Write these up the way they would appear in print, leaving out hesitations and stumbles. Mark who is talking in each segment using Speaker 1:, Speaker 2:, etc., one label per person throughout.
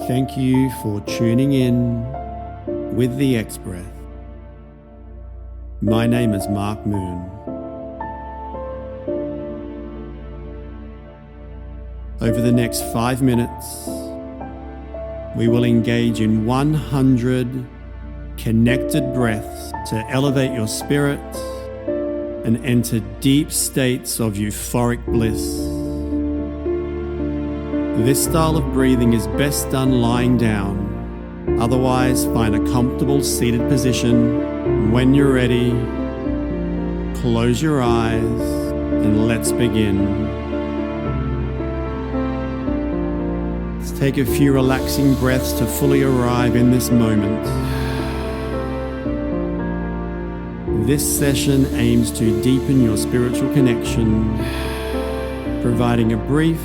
Speaker 1: Thank you for tuning in with the X Breath. My name is Mark Moon. Over the next 5 minutes, we will engage in 100 connected breaths to elevate your spirit and enter deep states of euphoric bliss. This style of breathing is best done lying down. Otherwise, find a comfortable seated position. When you're ready, close your eyes and let's begin. Let's take a few relaxing breaths to fully arrive in this moment. This session aims to deepen your spiritual connection, providing a brief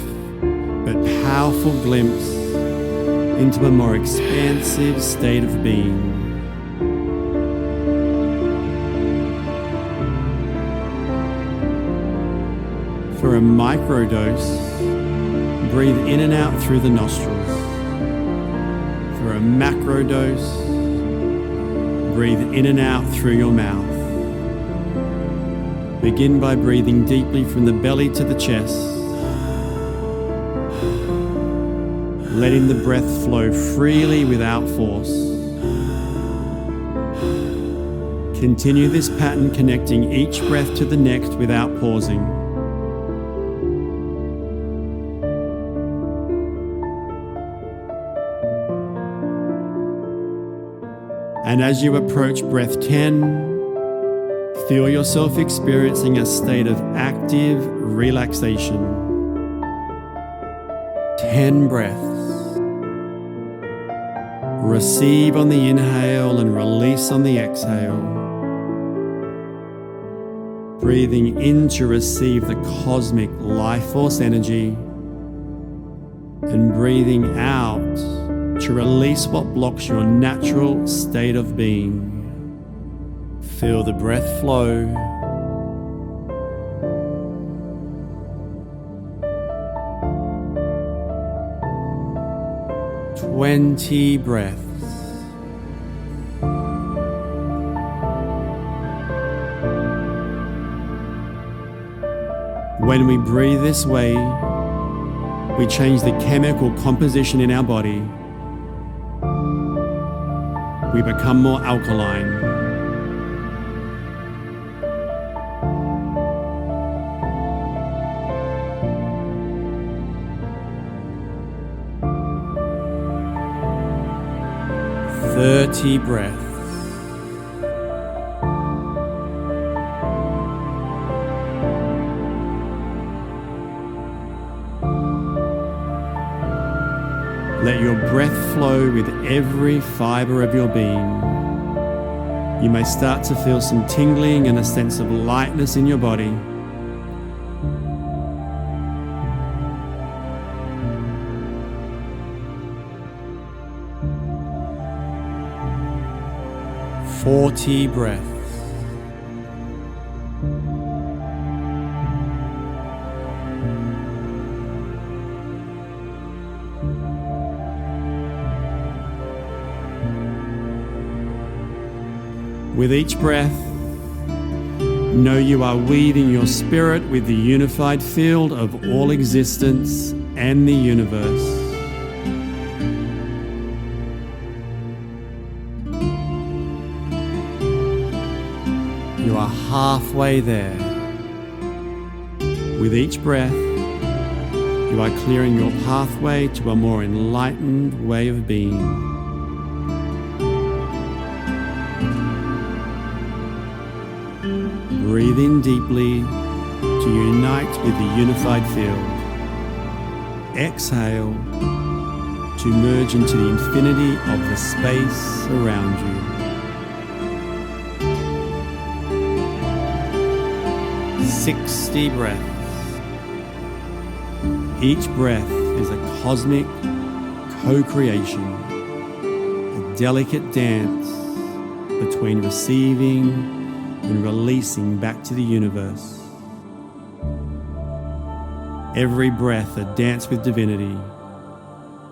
Speaker 1: but powerful glimpse into a more expansive state of being. For a microdose, breathe in and out through the nostrils. For a macrodose, breathe in and out through your mouth. Begin by breathing deeply from the belly to the chest, letting the breath flow freely without force. Continue this pattern, connecting each breath to the next without pausing. And as you approach breath 10, feel yourself experiencing a state of active relaxation. 10 breaths. Receive on the inhale and release on the exhale. Breathing in to receive the cosmic life force energy, and breathing out to release what blocks your natural state of being. Feel the breath flow. Twenty breaths. When we breathe this way, we change the chemical composition in our body. We become more alkaline. Thirty breaths. Let your breath flow with every fiber of your being. You may start to feel some tingling and a sense of lightness in your body. Forty breaths. With each breath, know you are weaving your spirit with the unified field of all existence and the universe. You are halfway there. With each breath, you are clearing your pathway to a more enlightened way of being. Breathe in deeply to unite with the unified field. Exhale to merge into the infinity of the space around you. 60 breaths. Each breath is a cosmic co-creation, a delicate dance between receiving and releasing back to the universe. Every breath a dance with divinity,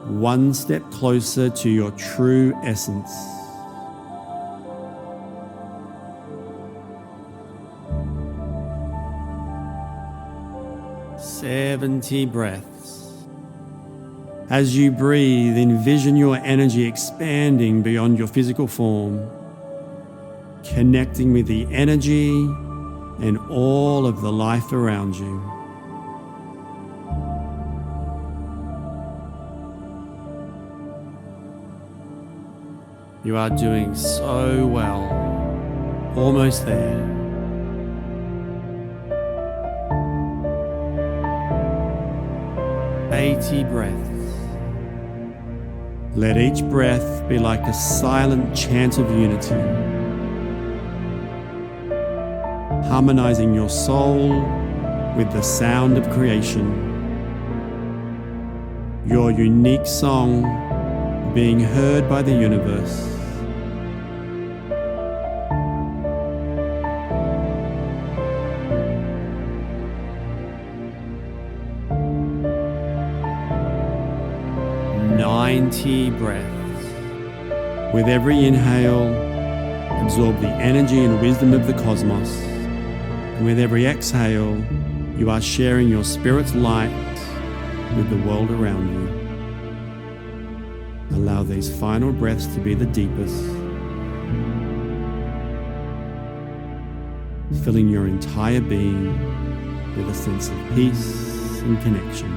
Speaker 1: one step closer to your true essence. "70 breaths. As you breathe, envision your energy expanding beyond your physical form, connecting with the energy and all of the life around you. You are doing so well. Almost there. "80 breaths. Let each breath be like a silent chant of unity, harmonizing your soul with the sound of creation. Your unique song being heard by the universe. "90 breaths. With every inhale, absorb the energy and wisdom of the cosmos. And with every exhale, you are sharing your spirit's light with the world around you. Allow these final breaths to be the deepest, filling your entire being with a sense of peace and connection.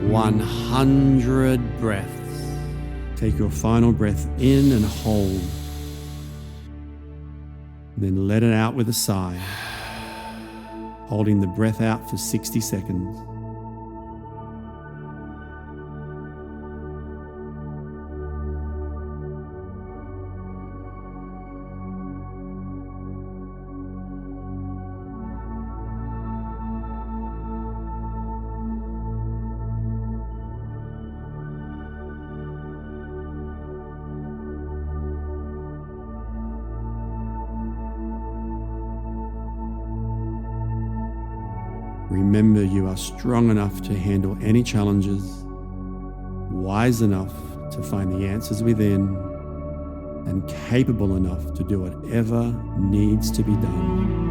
Speaker 1: 100 breaths. Take your final breath in and hold. Then let it out with a sigh, holding the breath out for 60 seconds. Remember, you are strong enough to handle any challenges, wise enough to find the answers within, and capable enough to do whatever needs to be done.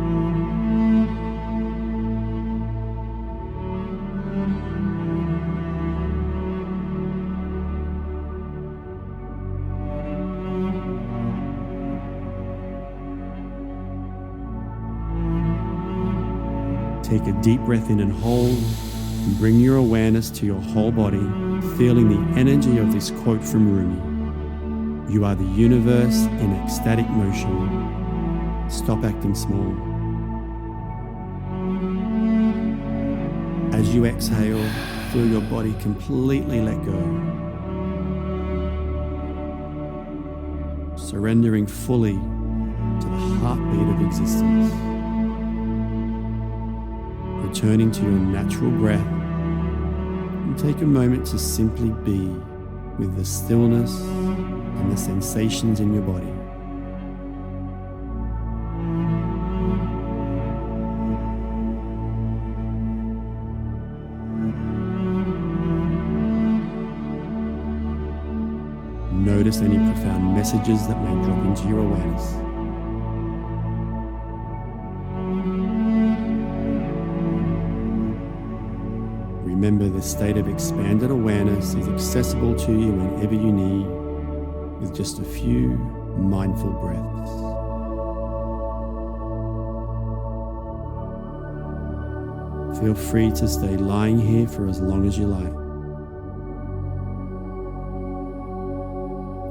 Speaker 1: Take a deep breath in and hold, and bring your awareness to your whole body, feeling the energy of this quote from Rumi. You are the universe in ecstatic motion. Stop acting small. As you exhale, feel your body completely let go, surrendering fully to the heartbeat of existence. Returning to your natural breath, and take a moment to simply be with the stillness and the sensations in your body. Notice any profound messages that may drop into your awareness. Remember, this state of expanded awareness is accessible to you whenever you need, with just a few mindful breaths. Feel free to stay lying here for as long as you like.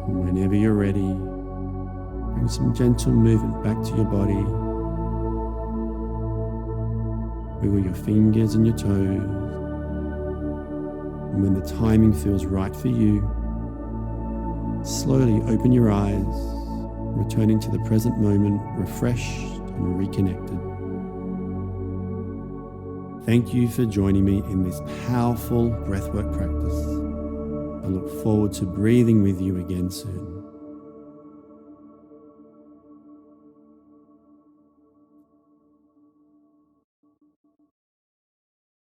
Speaker 1: And whenever you're ready, bring some gentle movement back to your body. Wiggle your fingers and your toes. And when the timing feels right for you, slowly open your eyes, returning to the present moment, refreshed and reconnected. Thank you for joining me in this powerful breathwork practice. I look forward to breathing with you again soon.